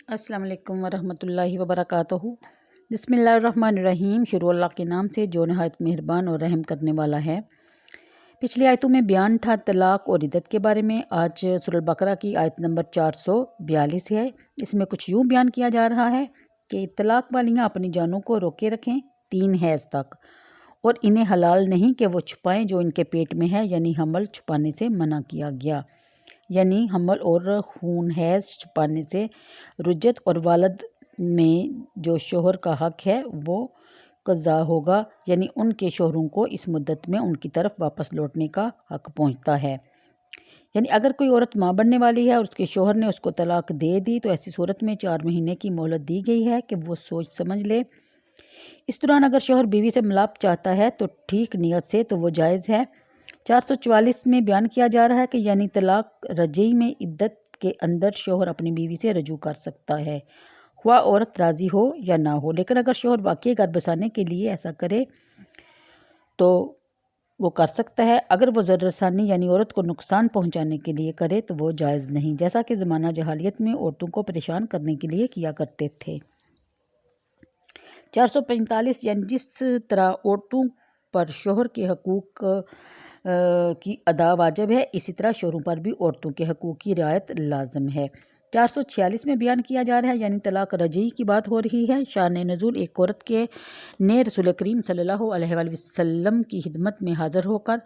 अस्सलाम वालेकुम वरहमतुल्लाहि वबरकातुहू। बिस्मिल्लाहिर्रहमानिर्रहीम। शुरू अल्लाह के नाम से जो नहायत मेहरबान और रहम करने वाला है। पिछली आयतों में बयान था तलाक और इद्दत के बारे में। आज सूरह बकरा की आयत नंबर 442 है। इसमें कुछ यूँ बयान किया जा रहा है कि तलाक वालियाँ अपनी जानों को रोके रखें 3 हैज़ तक, और इन्हें हलाल नहीं कि वो छुपाएं जो इनके पेट में है, यानी हमल छुपाने से मना किया गया। यानी हमल और खून हैज़ छुपाने से रुज्जत और वालद में जो शोहर का हक़ है वो क़ज़ा होगा, यानी उनके शोहरों को इस मुद्दत में उनकी तरफ वापस लौटने का हक़ पहुंचता है। यानी अगर कोई औरत माँ बनने वाली है और उसके शोहर ने उसको तलाक दे दी तो ऐसी सूरत में 4 महीने की मोहलत दी गई है कि वो सोच समझ ले। इस दौरान अगर शोहर बीवी से मिलाप चाहता है तो ठीक नियत से तो वो जायज़ है। 444 में बयान किया जा रहा है कि यानी तलाक रजई में इद्दत के अंदर शोहर अपनी बीवी से रजू कर सकता है, ख्वाह औरत राज़ी हो या ना हो। लेकिन अगर शोहर वाकई घर बसाने के लिए ऐसा करे तो वो कर सकता है। अगर वो ज़ररसानी यानी औरत को नुकसान पहुंचाने के लिए करे तो वो जायज़ नहीं, जैसा कि ज़माना जहालियत में औरतों को परेशान करने के लिए किया करते थे। 445 यानी जिस तरह औरतों पर शोहर के हकूक़ की अदा वाजिब है, इसी तरह शोहरों पर भी औरतों के हकूक़ की रियायत लाजम है। 446 में बयान किया जा रहा है, यानी तलाक रजई की बात हो रही है। शान नज़ूल एक औरत के ने रसूल करीम सल्लल्लाहु अलैहि वसल्लम की खिदमत में हाज़िर होकर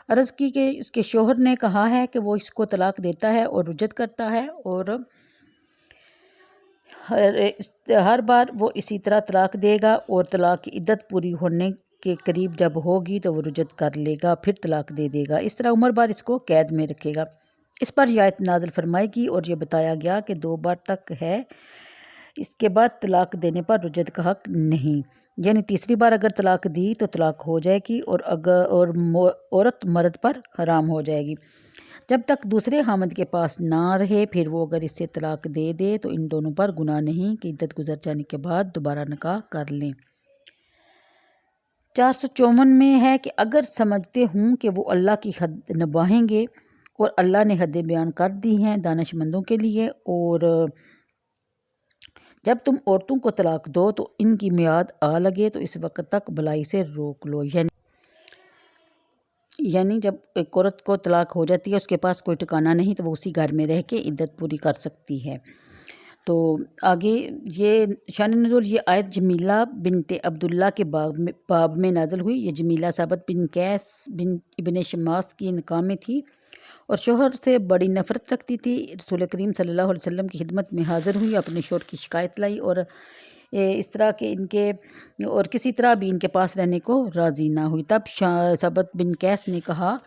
अर्ज़ की कि इसके शोहर ने कहा है कि वो इसको तलाक देता है और रुज्जत करता है, और हर बार वो इसी तरह तलाक देगा, और तलाक की इद्दत पूरी होने के करीब जब होगी तो वो रुज्जत कर लेगा, फिर तलाक दे देगा। इस तरह उम्र भर इसको कैद में रखेगा। इस पर यह आयत नाज़िल फरमाई गई और ये बताया गया कि 2 बार तक है, इसके बाद तलाक देने पर रुज्जत का हक़ नहीं। यानी तीसरी बार अगर तलाक दी तो तलाक हो जाएगी और औरत मर्द पर हराम हो जाएगी जब तक दूसरे हामिद के पास ना रहे। फिर वो अगर इससे तलाक दे दे तो इन दोनों पर गुनाह नहीं कि इद्दत गुजर जाने के बाद दोबारा निकाह कर लें। 454 में है कि अगर समझते हूँ कि वो अल्लाह की हद निभाएंगे, और अल्लाह ने हदें बयान कर दी हैं दानिशमंदों के लिए, और जब तुम औरतों को तलाक दो तो इनकी मियाद आ लगे तो इस वक्त तक भलाई से रोक लो। यानी जब एक औरत को तलाक हो जाती है, उसके पास कोई ठिकाना नहीं, तो वो उसी घर में रह के इद्दत पूरी कर सकती है। तो आगे ये शान नज़ूल ये आयत जमीला बिनते अब्दुल्ला के बाब में नाज़िल हुई। ये जमीला साबत बिन कैस बिन इब्न शमास की निकाह में थी और शोहर से बड़ी नफ़रत रखती थी। रसूल करीम सल्लल्लाहु अलैहि वसल्लम की खिदमत में हाज़िर हुई, अपने शोहर की शिकायत लाई और इस तरह के इनके और किसी तरह भी इनके पास रहने को राज़ी ना हुई। तब साबत बिन कैस ने कहा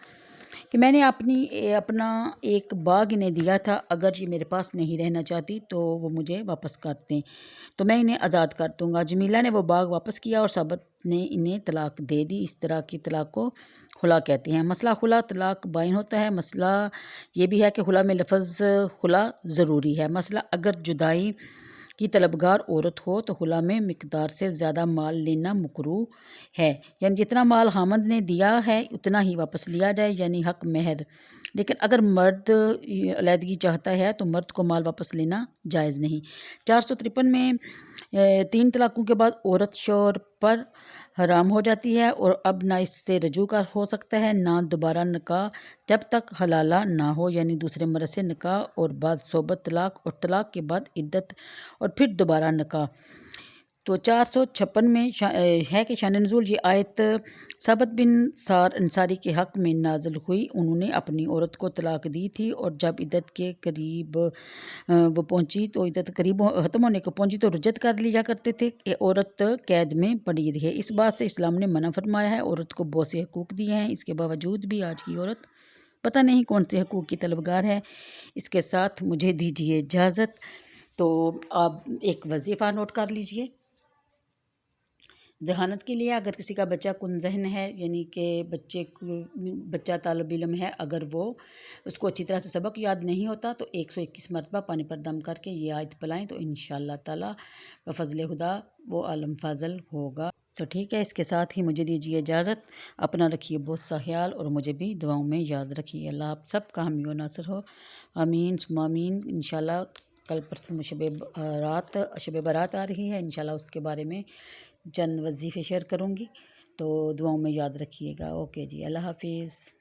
कि मैंने अपना एक बाग इन्हें दिया था, अगर ये मेरे पास नहीं रहना चाहती तो वो मुझे वापस कर दें तो मैं इन्हें आज़ाद कर दूँगा। जमीला ने वो बाग वापस किया और साबत ने इन्हें तलाक दे दी। इस तरह की तलाक को खुला कहते हैं। मसला खुला तलाक बाइन होता है। मसला ये भी है कि खुला में लफ्ज़ खुला ज़रूरी है। मसला अगर जुदाई की तलबगार औरत हो तो खुला में मिकदार से ज़्यादा माल लेना मकरूह है, यानी जितना माल हामद ने दिया है उतना ही वापस लिया जाए, यानी हक महर। लेकिन अगर मर्द अलहदगी चाहता है तो मर्द को माल वापस लेना जायज़ नहीं। 453 में 3 तलाक़ों के बाद औरत शौहर पर हराम हो जाती है और अब ना इससे रजू कर हो सकता है ना दोबारा निकाह जब तक हलाला ना हो, यानी दूसरे मर्द से निकाह और बाद सोबत तलाक और तलाक के बाद इद्दत और फिर दोबारा निकाह। तो 456 में है कि शान नज़ूल ये आयत साबत बिन सार अंसारी के हक़ में नाज़िल हुई। उन्होंने अपनी औरत को तलाक दी थी और जब इद्दत के करीब वो पहुंची तो इद्दत करीब ख़त्म होने को पहुंची तो रुज्जत कर लिया करते थे कि औरत कैद में पड़ी रही। इस बात से इस्लाम ने मना फरमाया है। औरत को बहुत से हकूक़ दिए हैं, इसके बावजूद भी आज की औरत पता नहीं कौन से हकूक़ की तलबगार है। इसके साथ मुझे दीजिए इजाज़त। तो आप एक वजीफ़ा नोट कर लीजिए जहानत के लिए। अगर किसी का बच्चा कुन ज़हन है, यानी कि बच्चा तालिब इल्म है, अगर वो उसको अच्छी तरह से सबक याद नहीं होता तो 121 मरतबा पानी पर दम करके ये आयत पलाएँ तो इंशाअल्लाह ताला बफ़ज़्ल खुदा वो आलम फ़ाज़ल होगा। तो ठीक है, इसके साथ ही मुझे दीजिए इजाज़त। अपना रखिए बहुत सा ख्याल और मुझे भी दुआओं में याद रखिए। अल्लाह आप सब का हामी व नासर हो। आमीन सुम्मा आमीन। इंशाअल्लाह کل پرسوں شب برات آ رہی ہے، انشاءاللہ اس کے بارے میں چند وظیفے شیئر کروں گی، تو دعاؤں میں یاد رکھیے گا۔ اوکے جی، اللہ حافظ۔